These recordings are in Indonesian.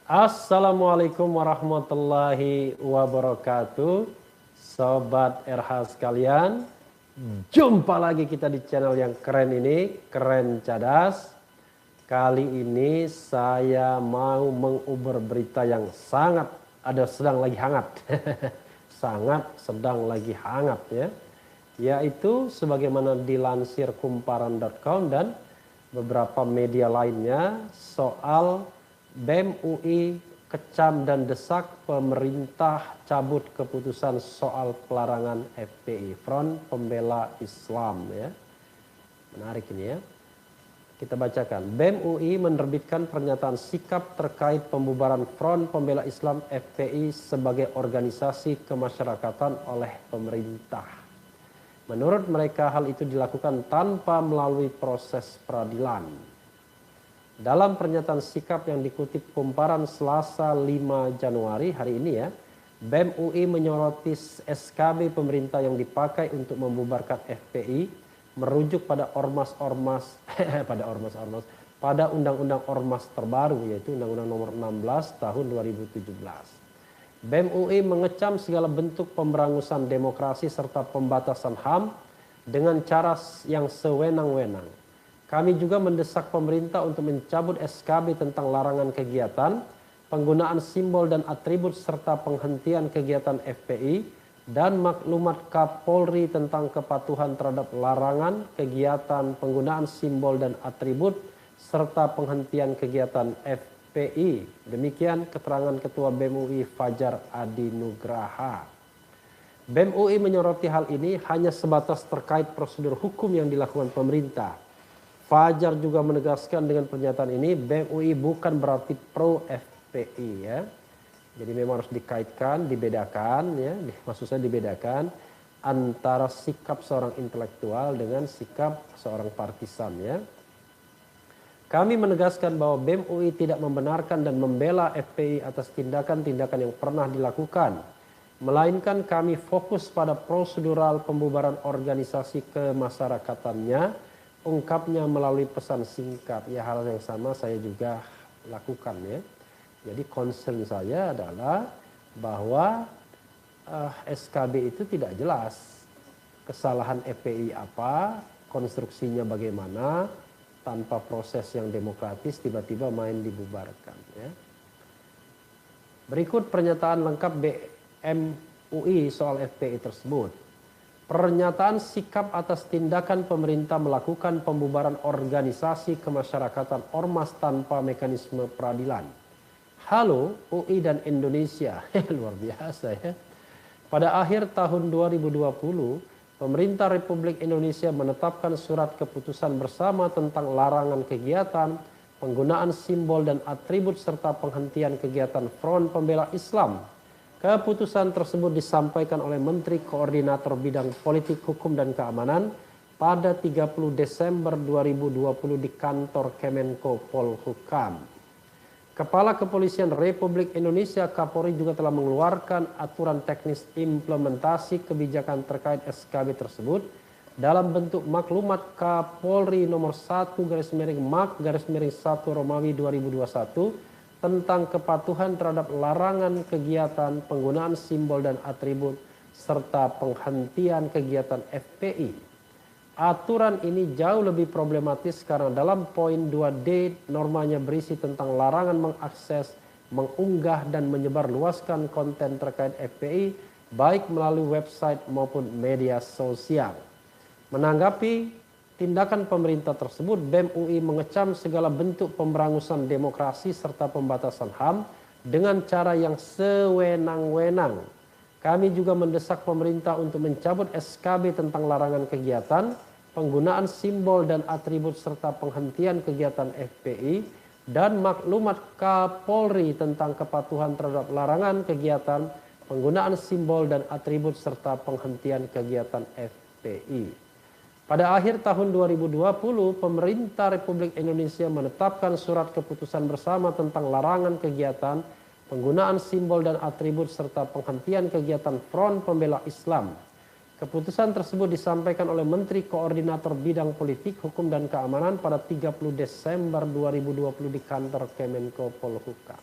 Assalamualaikum warahmatullahi wabarakatuh. Sobat RH sekalian, jumpa lagi kita di channel yang keren ini, Keren Cadas. Kali ini saya mau menguber berita yang sedang lagi hangat. Sedang lagi hangat ya. Yaitu sebagaimana dilansir kumparan.com dan beberapa media lainnya soal BEM UI kecam dan desak pemerintah cabut keputusan soal pelarangan FPI, Front Pembela Islam ya. Menarik ini ya. Kita bacakan. BEM UI menerbitkan pernyataan sikap terkait pembubaran Front Pembela Islam FPI sebagai organisasi kemasyarakatan oleh pemerintah. Menurut mereka hal itu dilakukan tanpa melalui proses peradilan. Dalam pernyataan sikap yang dikutip Kumparan Selasa 5 Januari hari ini ya, BEM UI menyoroti SKB pemerintah yang dipakai untuk membubarkan FPI merujuk pada pada undang-undang ormas terbaru yaitu Undang-Undang Nomor 16 Tahun 2017. BEM UI mengecam segala bentuk pemberangusan demokrasi serta pembatasan HAM dengan cara yang sewenang-wenang. Kami juga mendesak pemerintah untuk mencabut SKB tentang larangan kegiatan, penggunaan simbol dan atribut serta penghentian kegiatan FPI dan maklumat Kapolri tentang kepatuhan terhadap larangan kegiatan, penggunaan simbol dan atribut serta penghentian kegiatan FPI. Demikian keterangan Ketua BEM UI Fajar Adi Nugraha. BEM UI menyoroti hal ini hanya sebatas terkait prosedur hukum yang dilakukan pemerintah. Fajar juga menegaskan dengan pernyataan ini BEM UI bukan berarti pro FPI ya. Jadi memang harus dikaitkan, dibedakan ya. Maksud saya dibedakan antara sikap seorang intelektual dengan sikap seorang partisan ya. Kami menegaskan bahwa BEM UI tidak membenarkan dan membela FPI atas tindakan-tindakan yang pernah dilakukan. Melainkan kami fokus pada prosedural pembubaran organisasi kemasyarakatannya, ungkapnya melalui pesan singkat. Ya, hal yang sama saya juga lakukan ya. Jadi concern saya adalah bahwa SKB itu tidak jelas kesalahan FPI apa, konstruksinya bagaimana, tanpa proses yang demokratis tiba-tiba main dibubarkan ya. Berikut pernyataan lengkap BEM UI soal FPI tersebut. Pernyataan sikap atas tindakan pemerintah melakukan pembubaran organisasi kemasyarakatan ormas tanpa mekanisme peradilan. Halo UI dan Indonesia, luar biasa ya. Pada akhir tahun 2020, pemerintah Republik Indonesia menetapkan surat keputusan bersama tentang larangan kegiatan, penggunaan simbol dan atribut serta penghentian kegiatan Front Pembela Islam. Keputusan tersebut disampaikan oleh Menteri Koordinator Bidang Politik, Hukum, dan Keamanan pada 30 Desember 2020 di kantor Kemenko Polhukam. Kepala Kepolisian Republik Indonesia Kapolri juga telah mengeluarkan aturan teknis implementasi kebijakan terkait SKB tersebut dalam bentuk maklumat Kapolri nomor 1/Mak/1/1 tentang kepatuhan terhadap larangan kegiatan, penggunaan simbol dan atribut, serta penghentian kegiatan FPI. Aturan ini jauh lebih problematis karena dalam poin 2D normanya berisi tentang larangan mengakses, mengunggah dan menyebarluaskan konten terkait FPI baik melalui website maupun media sosial. Menanggapi tindakan pemerintah tersebut, BEM UI mengecam segala bentuk pemberangusan demokrasi serta pembatasan HAM dengan cara yang sewenang-wenang. Kami juga mendesak pemerintah untuk mencabut SKB tentang larangan kegiatan, penggunaan simbol dan atribut serta penghentian kegiatan FPI, dan maklumat Kapolri tentang kepatuhan terhadap larangan kegiatan, penggunaan simbol dan atribut serta penghentian kegiatan FPI. Pada akhir tahun 2020, pemerintah Republik Indonesia menetapkan surat keputusan bersama tentang larangan kegiatan, penggunaan simbol dan atribut serta penghentian kegiatan Front Pembela Islam. Keputusan tersebut disampaikan oleh Menteri Koordinator Bidang Politik, Hukum, dan Keamanan pada 30 Desember 2020 di kantor Kemenko Polhukam.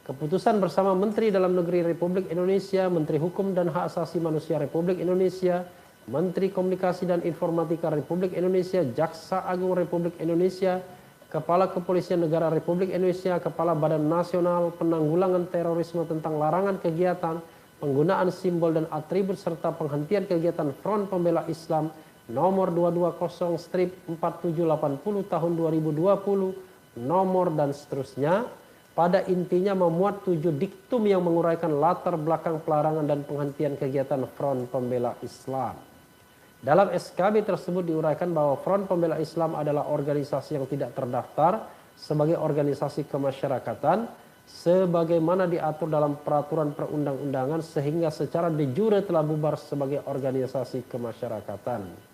Keputusan bersama Menteri Dalam Negeri Republik Indonesia, Menteri Hukum dan Hak Asasi Manusia Republik Indonesia, Menteri Komunikasi dan Informatika Republik Indonesia, Jaksa Agung Republik Indonesia, Kepala Kepolisian Negara Republik Indonesia, Kepala Badan Nasional Penanggulangan Terorisme tentang larangan kegiatan, penggunaan simbol dan atribut serta penghentian kegiatan Front Pembela Islam nomor 220/4780 tahun 2020, nomor dan seterusnya, pada intinya memuat 7 diktum yang menguraikan latar belakang pelarangan dan penghentian kegiatan Front Pembela Islam. Dalam SKB tersebut diuraikan bahwa Front Pembela Islam adalah organisasi yang tidak terdaftar sebagai organisasi kemasyarakatan sebagaimana diatur dalam peraturan perundang-undangan sehingga secara de jure telah bubar sebagai organisasi kemasyarakatan.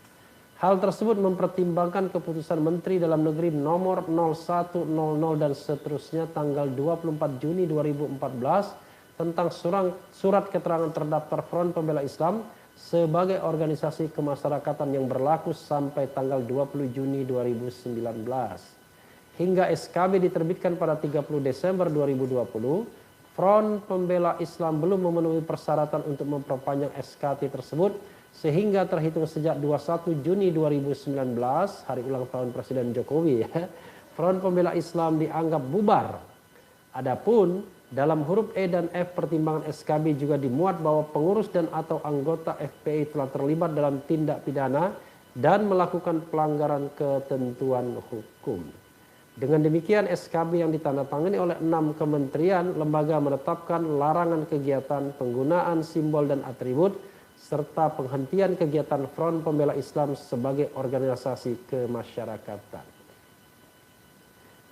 Hal tersebut mempertimbangkan keputusan Menteri Dalam Negeri nomor 0100 dan seterusnya tanggal 24 Juni 2014 tentang surat keterangan terdaftar Front Pembela Islam sebagai organisasi kemasyarakatan yang berlaku sampai tanggal 20 Juni 2019. Hingga SKB diterbitkan pada 30 Desember 2020, Front Pembela Islam belum memenuhi persyaratan untuk memperpanjang SKT tersebut sehingga terhitung sejak 21 Juni 2019, hari ulang tahun Presiden Jokowi, Front Pembela Islam dianggap bubar. Adapun dalam huruf E dan F pertimbangan SKB juga dimuat bahwa pengurus dan atau anggota FPI telah terlibat dalam tindak pidana dan melakukan pelanggaran ketentuan hukum. Dengan demikian SKB yang ditandatangani oleh 6 kementerian lembaga menetapkan larangan kegiatan, penggunaan simbol dan atribut, serta penghentian kegiatan Front Pembela Islam sebagai organisasi kemasyarakatan.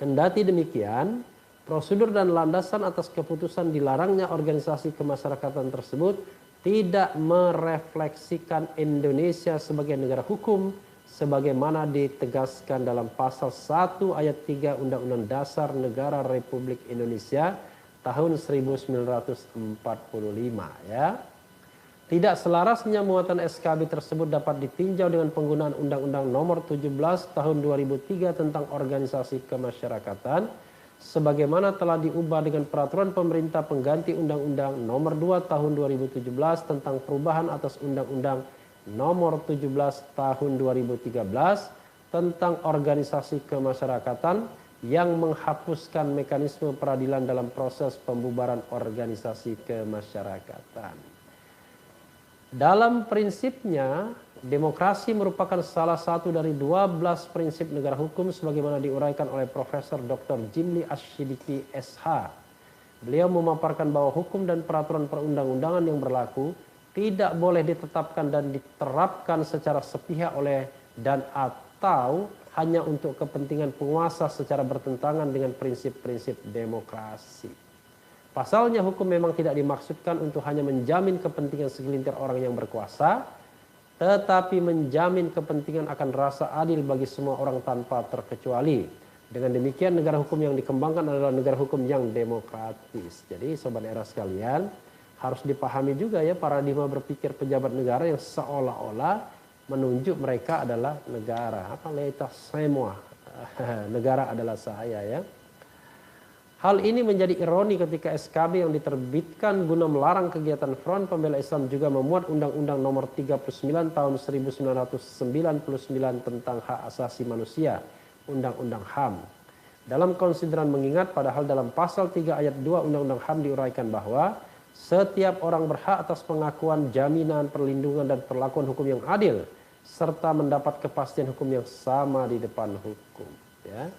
Kendati demikian, prosedur dan landasan atas keputusan dilarangnya organisasi kemasyarakatan tersebut tidak merefleksikan Indonesia sebagai negara hukum sebagaimana ditegaskan dalam pasal 1 ayat 3 Undang-Undang Dasar Negara Republik Indonesia tahun 1945 ya. Tidak selarasnya muatan SKB tersebut dapat ditinjau dengan penggunaan Undang-Undang Nomor 17 Tahun 2003 tentang Organisasi Kemasyarakatan sebagaimana telah diubah dengan peraturan pemerintah pengganti Undang-Undang Nomor 2 Tahun 2017 tentang perubahan atas Undang-Undang Nomor 17 Tahun 2013 tentang Organisasi Kemasyarakatan yang menghapuskan mekanisme peradilan dalam proses pembubaran organisasi kemasyarakatan. Dalam prinsipnya, demokrasi merupakan salah satu dari 12 prinsip negara hukum sebagaimana diuraikan oleh Profesor Dr. Jimli Ash-Shidiki SH. Beliau memaparkan bahwa hukum dan peraturan perundang-undangan yang berlaku tidak boleh ditetapkan dan diterapkan secara sepihak oleh dan atau hanya untuk kepentingan penguasa secara bertentangan dengan prinsip-prinsip demokrasi. Pasalnya hukum memang tidak dimaksudkan untuk hanya menjamin kepentingan segelintir orang yang berkuasa, tetapi menjamin kepentingan akan rasa adil bagi semua orang tanpa terkecuali. Dengan demikian negara hukum yang dikembangkan adalah negara hukum yang demokratis. Jadi sobat era sekalian, harus dipahami juga ya paradigma berpikir pejabat negara yang seolah-olah menunjuk mereka adalah negara. Apa leita semua negara adalah saya ya. Hal ini menjadi ironi ketika SKB yang diterbitkan guna melarang kegiatan Front Pembela Islam juga memuat Undang-Undang Nomor 39 Tahun 1999 tentang Hak Asasi Manusia, Undang-Undang HAM. Dalam konsideran mengingat padahal dalam pasal 3 ayat 2 Undang-Undang HAM diuraikan bahwa setiap orang berhak atas pengakuan, jaminan, perlindungan dan perlakuan hukum yang adil serta mendapat kepastian hukum yang sama di depan hukum ya.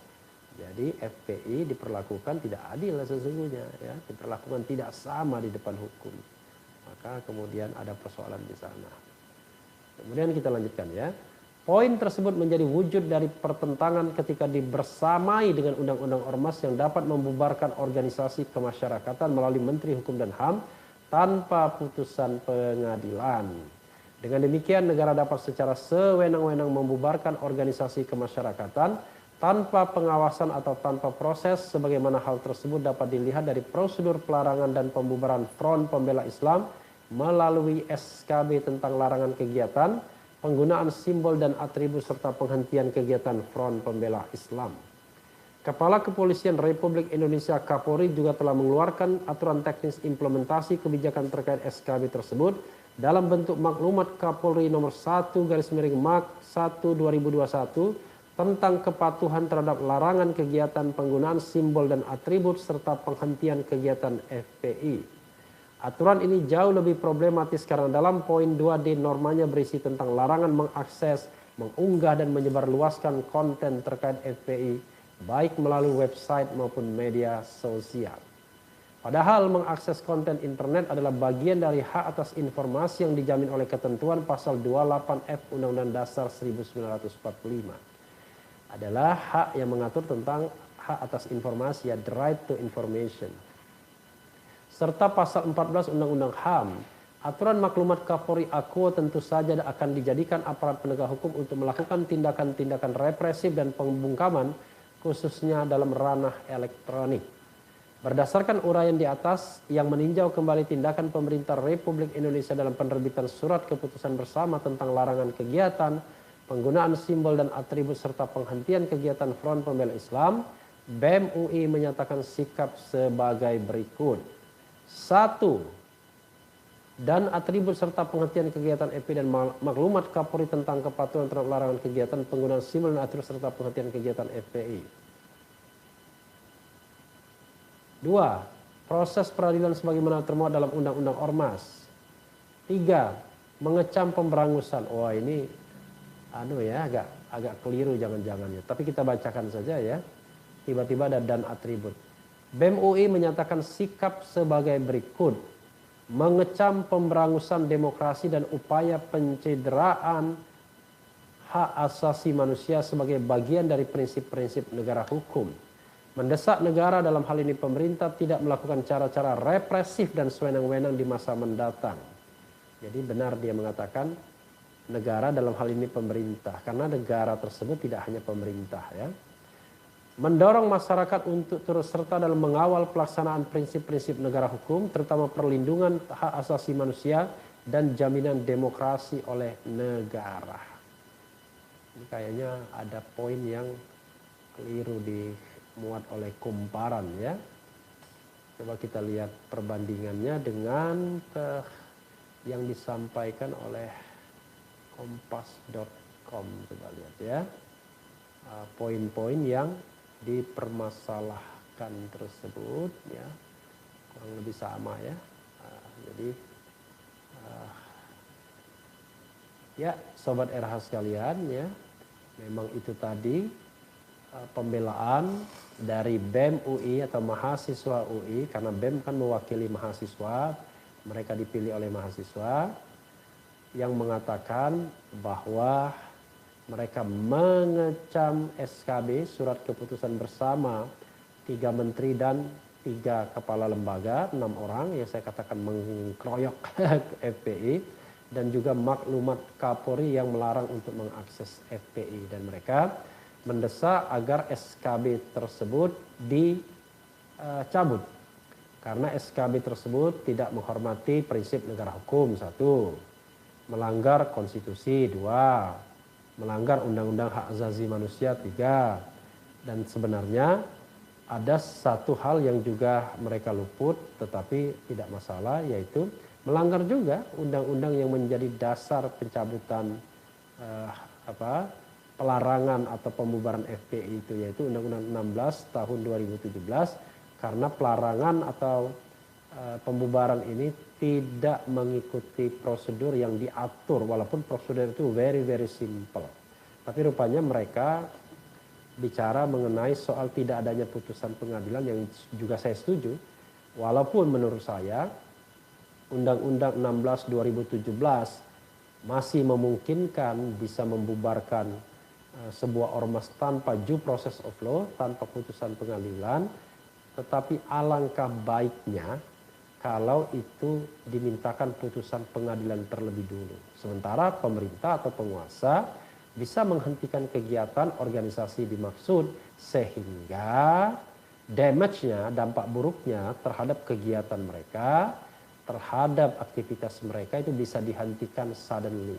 Jadi FPI diperlakukan tidak adil sesungguhnya ya, diperlakukan tidak sama di depan hukum. Maka kemudian ada persoalan di sana. Kemudian kita lanjutkan ya. Poin tersebut menjadi wujud dari pertentangan ketika dibersamai dengan Undang-Undang Ormas yang dapat membubarkan organisasi kemasyarakatan melalui Menteri Hukum dan HAM tanpa putusan pengadilan. Dengan demikian negara dapat secara sewenang-wenang membubarkan organisasi kemasyarakatan tanpa pengawasan atau tanpa proses sebagaimana hal tersebut dapat dilihat dari prosedur pelarangan dan pembubaran Front Pembela Islam melalui SKB tentang larangan kegiatan, penggunaan simbol dan atribut serta penghentian kegiatan Front Pembela Islam. Kepala Kepolisian Republik Indonesia Kapolri juga telah mengeluarkan aturan teknis implementasi kebijakan terkait SKB tersebut dalam bentuk maklumat Kapolri nomor 1/Mak 1/2021 tentang kepatuhan terhadap larangan kegiatan penggunaan simbol dan atribut serta penghentian kegiatan FPI. Aturan ini jauh lebih problematis karena dalam poin 2D normanya berisi tentang larangan mengakses, mengunggah dan menyebarluaskan konten terkait FPI baik melalui website maupun media sosial. Padahal mengakses konten internet adalah bagian dari hak atas informasi yang dijamin oleh ketentuan pasal 28F Undang-Undang Dasar 1945. Adalah hak yang mengatur tentang hak atas informasi, ya, the right to information. Serta pasal 14 Undang-Undang HAM, aturan maklumat Kapolri Aquo tentu saja akan dijadikan aparat penegak hukum untuk melakukan tindakan-tindakan represif dan pembungkaman khususnya dalam ranah elektronik. Berdasarkan uraian di atas yang meninjau kembali tindakan pemerintah Republik Indonesia dalam penerbitan surat keputusan bersama tentang larangan kegiatan, penggunaan simbol dan atribut serta penghentian kegiatan Front Pembela Islam, BEM UI menyatakan sikap sebagai berikut. 1. Dan atribut serta penghentian kegiatan FPI dan maklumat Kapolri tentang kepatuhan terhadap larangan kegiatan penggunaan simbol dan atribut serta penghentian kegiatan FPI. 2. Proses peradilan sebagaimana termuat dalam Undang-Undang Ormas. 3. Mengecam pemberangusan. Wah, ini agak keliru jangan-jangannya. Tapi kita bacakan saja ya. Tiba-tiba ada dan atribut. BEM UI menyatakan sikap sebagai berikut. Mengecam pemberangusan demokrasi dan upaya pencederaan hak asasi manusia sebagai bagian dari prinsip-prinsip negara hukum. Mendesak negara, dalam hal ini pemerintah, tidak melakukan cara-cara represif dan sewenang-wenang di masa mendatang. Jadi benar dia mengatakan negara, dalam hal ini pemerintah, karena negara tersebut tidak hanya pemerintah, ya. Mendorong masyarakat untuk turut serta dalam mengawal pelaksanaan prinsip-prinsip negara hukum, terutama perlindungan hak asasi manusia dan jaminan demokrasi oleh negara. Ini kayaknya ada poin yang keliru dimuat oleh kumparan, ya. Coba kita lihat perbandingannya dengan yang disampaikan oleh kompas.com. Coba lihat ya. Poin-poin yang dipermasalahkan tersebut, ya, kurang lebih sama ya. Jadi ya sobat RH sekalian, ya, memang itu tadi pembelaan dari BEM UI atau mahasiswa UI, karena BEM kan mewakili mahasiswa, mereka dipilih oleh mahasiswa, yang mengatakan bahwa mereka mengecam SKB, surat keputusan bersama 3 menteri dan 3 kepala lembaga, 6 orang yang saya katakan mengkroyok FPI, dan juga maklumat Kapolri yang melarang untuk mengakses FPI, dan mereka mendesak agar SKB tersebut dicabut karena SKB tersebut tidak menghormati prinsip negara hukum, 1, melanggar konstitusi, 2, melanggar undang-undang hak asasi manusia, 3. Dan sebenarnya ada satu hal yang juga mereka luput tetapi tidak masalah, yaitu melanggar juga undang-undang yang menjadi dasar pencabutan pelarangan atau pembubaran FPI itu, yaitu Undang-Undang 16 tahun 2017, karena pelarangan atau pembubaran ini tidak mengikuti prosedur yang diatur, walaupun prosedur itu very simple. Tapi rupanya mereka bicara mengenai soal tidak adanya putusan pengadilan, yang juga saya setuju. Walaupun menurut saya Undang-Undang 16 2017 masih memungkinkan bisa membubarkan sebuah ormas tanpa due process of law, tanpa putusan pengadilan, tetapi alangkah baiknya kalau itu dimintakan putusan pengadilan terlebih dulu. Sementara pemerintah atau penguasa bisa menghentikan kegiatan organisasi dimaksud, sehingga damage-nya, dampak buruknya terhadap kegiatan mereka, terhadap aktivitas mereka itu bisa dihentikan suddenly.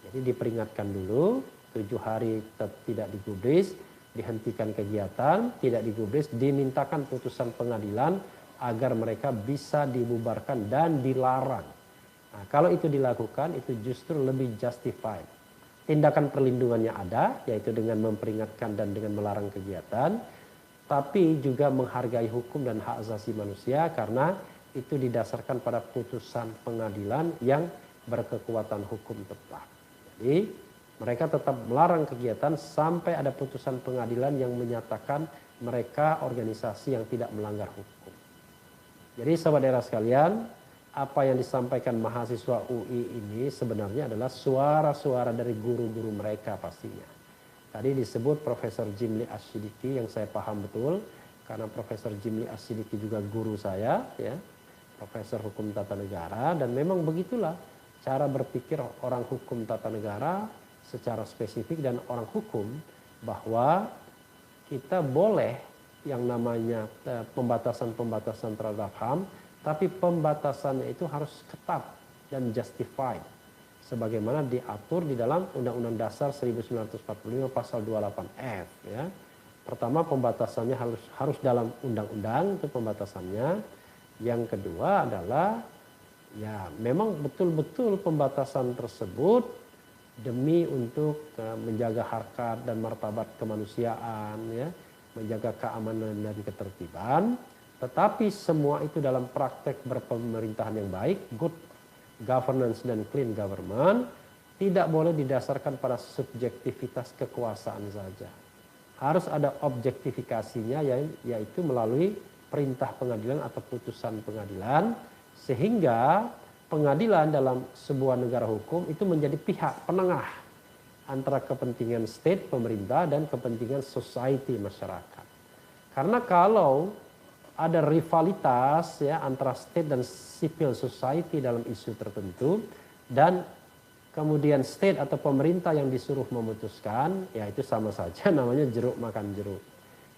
Jadi diperingatkan dulu, 7 hari tidak digubris, dihentikan kegiatan, tidak digubris, dimintakan putusan pengadilan agar mereka bisa dibubarkan dan dilarang. Nah, kalau itu dilakukan, itu justru lebih justified. Tindakan perlindungannya ada, yaitu dengan memperingatkan dan dengan melarang kegiatan, tapi juga menghargai hukum dan hak asasi manusia karena itu didasarkan pada putusan pengadilan yang berkekuatan hukum tetap. Jadi mereka tetap melarang kegiatan sampai ada putusan pengadilan yang menyatakan mereka organisasi yang tidak melanggar hukum. Jadi sahabat daerah sekalian, apa yang disampaikan mahasiswa UI ini sebenarnya adalah suara-suara dari guru-guru mereka pastinya. Tadi disebut Profesor Jimli Asyidiki yang saya paham betul, karena Profesor Jimli Asyidiki juga guru saya, ya, Profesor Hukum Tata Negara, dan memang begitulah cara berpikir orang hukum tata negara secara spesifik dan orang hukum, bahwa kita boleh yang namanya pembatasan-pembatasan terhadap HAM, tapi pembatasannya itu harus ketat dan justified sebagaimana diatur di dalam Undang-Undang Dasar 1945 pasal 28F, ya. Pertama, pembatasannya harus dalam undang-undang, itu pembatasannya. Yang kedua adalah ya memang betul-betul pembatasan tersebut demi untuk menjaga harkat dan martabat kemanusiaan, ya, menjaga keamanan dan ketertiban. Tetapi semua itu dalam praktek berpemerintahan yang baik, good governance dan clean government, tidak boleh didasarkan pada subjektivitas kekuasaan saja. Harus ada objektifikasinya, yaitu melalui perintah pengadilan atau putusan pengadilan, sehingga pengadilan dalam sebuah negara hukum itu menjadi pihak penengah antara kepentingan state, pemerintah, dan kepentingan society, masyarakat. Karena kalau ada rivalitas, ya, antara state dan civil society dalam isu tertentu, dan kemudian state atau pemerintah yang disuruh memutuskan, ya itu sama saja namanya jeruk makan jeruk.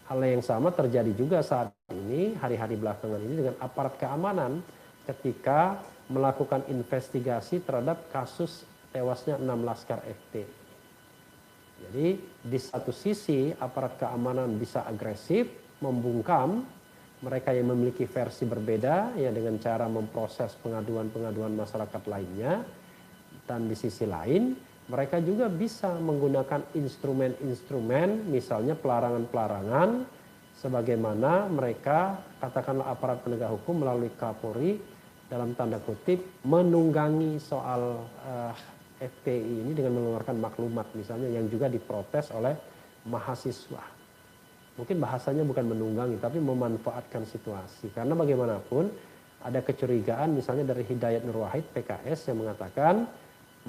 Hal yang sama terjadi juga saat ini, hari-hari belakangan ini, dengan aparat keamanan ketika melakukan investigasi terhadap kasus tewasnya 6 laskar FPI. Jadi di satu sisi aparat keamanan bisa agresif, membungkam mereka yang memiliki versi berbeda, ya, dengan cara memproses pengaduan-pengaduan masyarakat lainnya. Dan di sisi lain mereka juga bisa menggunakan instrumen-instrumen, misalnya pelarangan-pelarangan, sebagaimana mereka, katakanlah aparat penegak hukum melalui Kapolri, dalam tanda kutip menunggangi soal FPI ini dengan mengeluarkan maklumat misalnya yang juga diprotes oleh mahasiswa. Mungkin bahasanya bukan menunggangi, tapi memanfaatkan situasi. Karena bagaimanapun ada kecurigaan misalnya dari Hidayat Nur Wahid PKS yang mengatakan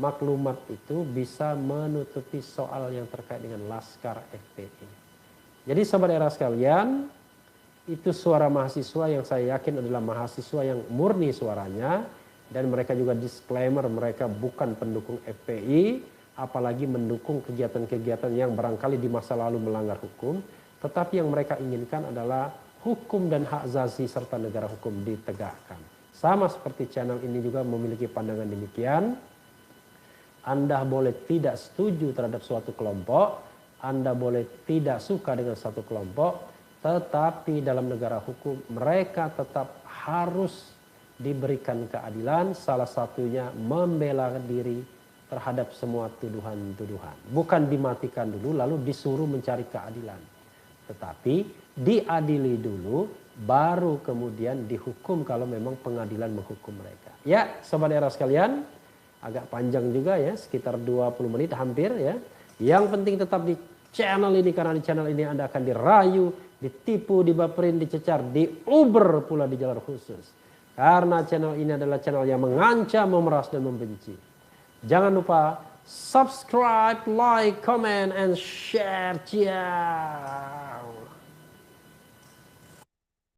maklumat itu bisa menutupi soal yang terkait dengan laskar FPI. Jadi sahabat daerah sekalian, itu suara mahasiswa yang saya yakin adalah mahasiswa yang murni suaranya, dan mereka juga disclaimer mereka bukan pendukung FPI, apalagi mendukung kegiatan-kegiatan yang barangkali di masa lalu melanggar hukum. Tetapi yang mereka inginkan adalah hukum dan hak asasi serta negara hukum ditegakkan. Sama seperti channel ini juga memiliki pandangan demikian. Anda boleh tidak setuju terhadap suatu kelompok, Anda boleh tidak suka dengan satu kelompok, tetapi dalam negara hukum mereka tetap harus diberikan keadilan, salah satunya membela diri terhadap semua tuduhan-tuduhan. Bukan dimatikan dulu lalu disuruh mencari keadilan. Tetapi diadili dulu, baru kemudian dihukum kalau memang pengadilan menghukum mereka. Ya, sobat daerah sekalian, agak panjang juga ya, sekitar 20 menit hampir ya. Yang penting tetap di channel ini, karena di channel ini Anda akan dirayu, ditipu, dibaperin, dicecar, diuber pula di jalur khusus. Karena channel ini adalah channel yang mengancam, memeras, dan membenci. Jangan lupa subscribe, like, comment, and share. Ciao.